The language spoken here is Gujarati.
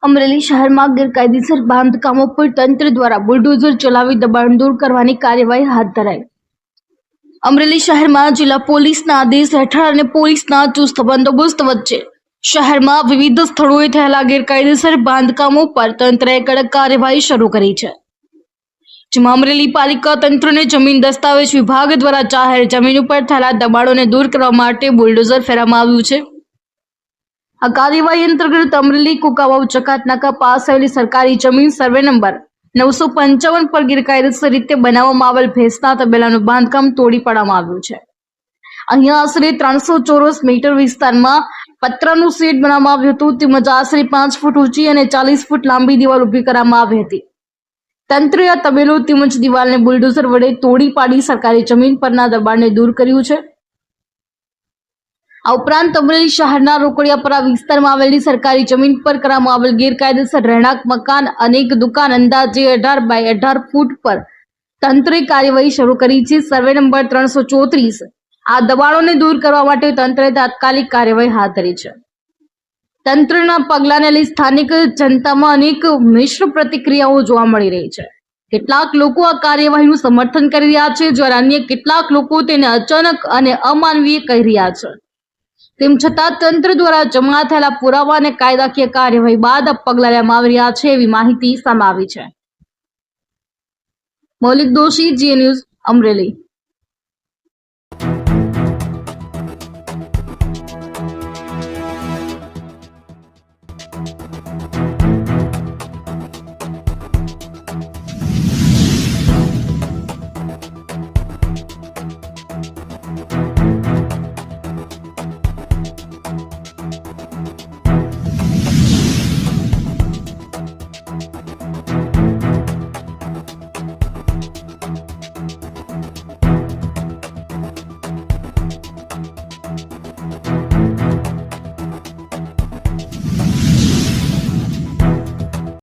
અમરેલી શહેરમાં ગેરકાયદેસર બાંધકામો પર તંત્ર દ્વારા બુલડોઝર ચલાવી દબાણ દૂર કરવાની કાર્યવાહી હાથ ધરાઈ। અમરેલી શહેરમાં જિલ્લા પોલીસના આદેશ હેઠળ અને પોલીસના ચુસ્ત બંદોબસ્ત વચ્ચે શહેરમાં વિવિધ સ્થળોએ થયેલા ગેરકાયદેસર બાંધકામો પર તંત્રએ કડક કાર્યવાહી શરૂ કરી છે, જેમાં અમરેલી પાલિકા તંત્રને જમીન દસ્તાવેજ વિભાગ દ્વારા જાહેર જમીન ઉપર થયેલા દબાણોને દૂર કરવા માટે બુલડોઝર ફેરવવામાં આવ્યું છે। આ કાર્યવાહી અંતર્ગત અમરેલી કુકાવાવ ચકાતનાકા પાસ આવેલી સરકારી જમીન સર્વે નંબર 955 પર ગેરકાયદેસર રીતે બનાવવામાં આવેલ ભેંસના તબેલાનું બાંધકામ તોડી પાડવામાં આવ્યું છે। અહીંયા આશરે 300 ચોરસ મીટર વિસ્તારમાં પતરાનું શેડ બનાવવામાં આવ્યું હતું, તેમજ આશરે 5 ફૂટ ઊંચી અને 40 ફૂટ લાંબી દિવાલ ઊભી કરવામાં આવી હતી। તંત્રએ આ તબેલો તેમજ દિવાલને બુલડોઝર વડે તોડી પાડી સરકારી જમીન પરના દબાણને દૂર કર્યું છે। આ ઉપરાંત અમરેલી શહેરના રોકડિયાપરા વિસ્તારમાં આવેલી સરકારી જમીન પર કરવામાં આવેલ ગેરકાયદેસર રહેણાંક મકાન અનેક દુકાન અંદાજે 18 બાય 18 ફૂટ પર તંત્રે કાર્યવાહી શરૂ કરી છે। સર્વે નંબર 334 આ દબાણોને દૂર કરવા માટે તંત્રએ તાત્કાલિક કાર્યવાહી હાથ ધરી છે। તંત્રના પગલાને લઈ સ્થાનિક જનતામાં અનેક મિશ્ર પ્રતિક્રિયાઓ જોવા મળી રહી છે। કેટલાક લોકો આ કાર્યવાહીનું સમર્થન કરી રહ્યા છે, જ્યારે અન્ય કેટલાક લોકો તેને અચાનક અને અમાનવીય કહી રહ્યા છે। તેમ છતાં તંત્ર દ્વારા જમા થયેલા પુરાવા અને કાયદાકીય કાર્યવાહી બાદ આ પગલાં લેવામાં આવી રહ્યા છે એવી માહિતી સામે આવી છે। મૌલિક દોશી, જી ન્યૂઝ, અમરેલી।